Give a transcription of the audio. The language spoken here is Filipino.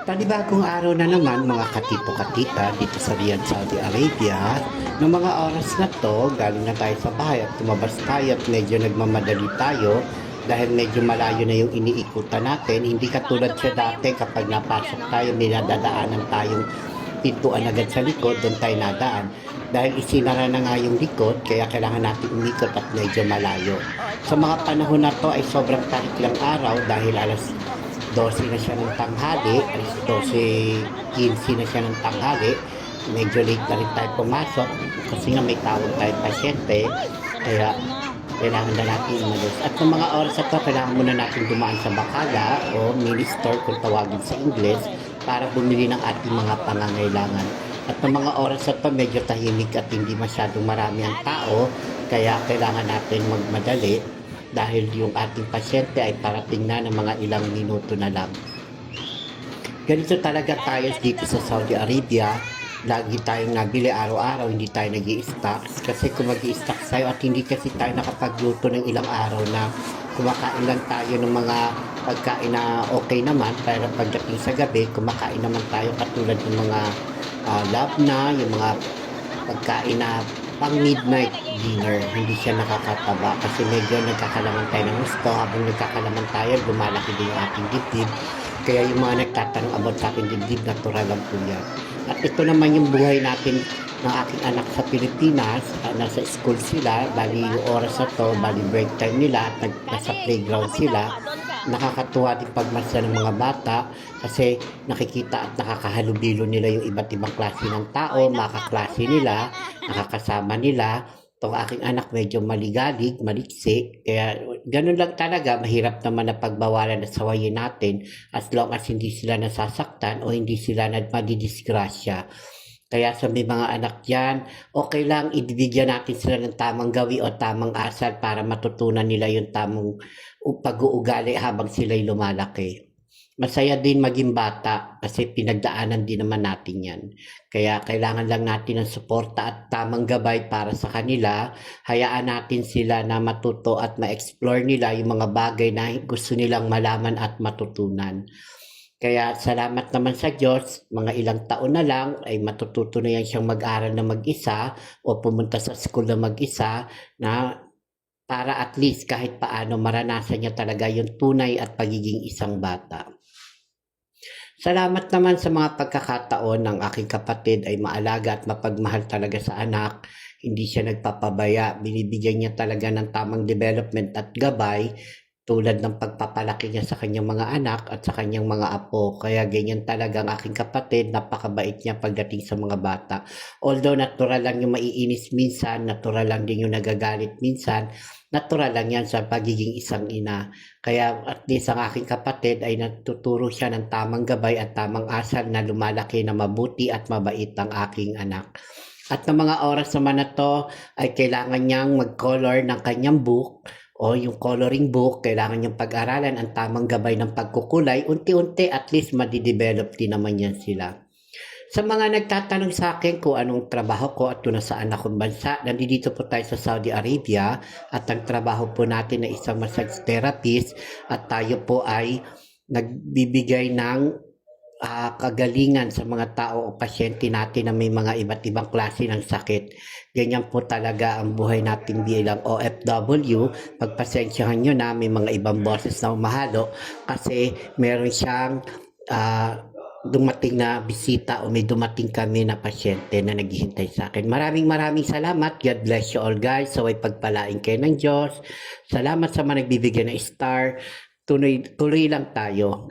Panibagong araw na naman mga katito-katita dito sa Riyadh, Saudi Arabia. Noong mga oras na to, galing na tayo sa bahay at tumabas tayo at medyo nagmamadali tayo dahil medyo malayo na yung iniikutan natin. Hindi katulad sa dati kapag napasok tayo, may nadadaanan tayong pintuan agad sa likod, doon tayo nadaan. Dahil isinara na nga yung likod, kaya kailangan natin umikot at medyo malayo. Sa mga panahon na to ay sobrang tarik lang araw dahil alas 12 na siya ng tanghali, alas 12:15 na siya ng tanghali. Medyo late na rin tayo pumasok kasi nga may tawag tayo pasyente, kaya kailangan na natin umalis. At ng mga oras na to, kailangan muna natin dumaan sa Bakala o mini store kung tawagin sa English para bumili ng ating mga pangangailangan. At ng mga oras na to, medyo tahimik at hindi masyadong marami ang tao, kaya kailangan natin magmadali dahil yung ating pasyente ay parating na ng mga ilang minuto na lang. Ganito talaga tayo dito sa Saudi Arabia. Lagi tayong nabili araw-araw, hindi tayo nag-i-stocks. Kasi kung mag-i-stocks tayo at hindi kasi tayo nakapagluto ng ilang araw na kumakain lang tayo ng mga pagkain na okay naman, pero pagdating sa gabi, kumakain naman tayo katulad ng mga labna, yung mga pagkain na pang midnight dinner. Hindi siya nakakataba kasi medyo nagkakalaman tayo ng gusto. Habang nagkakalaman tayo, lumalaki din yung ating dibdib. Kaya yung mga nagtatanong about sa aking dibdib, natural lang po yan. At ito naman yung buhay natin ng aking anak sa Pilipinas. Nasa school sila, bali yung oras na to, bali break time nila at nasa playground sila. Nakakatuwa din pagmasya ng mga bata kasi nakikita at nakakahalubilo nila yung iba't ibang klase ng tao, makaklase nila, nakakasama nila. Itong aking anak medyo maligalig, maliksi, kaya ganun lang talaga, mahirap naman na pagbawalan at sawayin natin as long as hindi sila nasasaktan o hindi sila madidisgrasya. Kaya sa may mga anak dyan, okay lang ibigyan natin sila ng tamang gawi o tamang asal para matutunan nila yung tamang pag-uugali habang sila'y lumalaki. Masaya din maging bata kasi pinagdaanan din naman natin yan. Kaya kailangan lang natin ng suporta at tamang gabay para sa kanila. Hayaan natin sila na matuto at ma-explore nila yung mga bagay na gusto nilang malaman at matutunan. Kaya salamat naman sa Diyos, mga ilang taon na lang ay matututo na yan siyang mag-aral na mag-isa o pumunta sa school na mag-isa na para at least kahit paano maranasan niya talaga yung tunay at pagiging isang bata. Salamat naman sa mga pagkakataon ng aking kapatid ay maalaga at mapagmahal talaga sa anak. Hindi siya nagpapabaya, binibigyan niya talaga ng tamang development at gabay tulad ng pagpapalaki niya sa kanyang mga anak at sa kanyang mga apo. Kaya ganyan talaga ang aking kapatid, napakabait niya pagdating sa mga bata. Although natural lang yung maiinis minsan, natural lang din yung nagagalit minsan, natural lang yan sa pagiging isang ina. Kaya at least ang aking kapatid ay natuturo siya ng tamang gabay at tamang asal na lumalaki na mabuti at mabait ang aking anak. At ng mga oras naman na to ay kailangan niyang mag-color ng kanyang book o yung coloring book, kailangan niyang pag-aralan ang tamang gabay ng pagkukulay. Unti-unti at least madidevelop din naman yan sila. Sa mga nagtatanong sa akin kung anong trabaho ko at kung nasaan akong bansa, nandito po tayo sa Saudi Arabia at ang trabaho po natin ay isang massage therapist at tayo po ay nagbibigay ng kagalingan sa mga tao o pasyente natin na may mga iba't ibang klase ng sakit. Ganyan po talaga ang buhay natin bilang OFW. Pagpasensyahan nyo na may mga ibang boses na umahalo kasi meron siyang dumating na bisita o may dumating kami na pasyente na naghihintay sa akin. Maraming salamat. God bless you all guys. So ay pagpalain kayo ng Diyos. Salamat sa mga nagbibigay ng star. Tuloy lang tayo.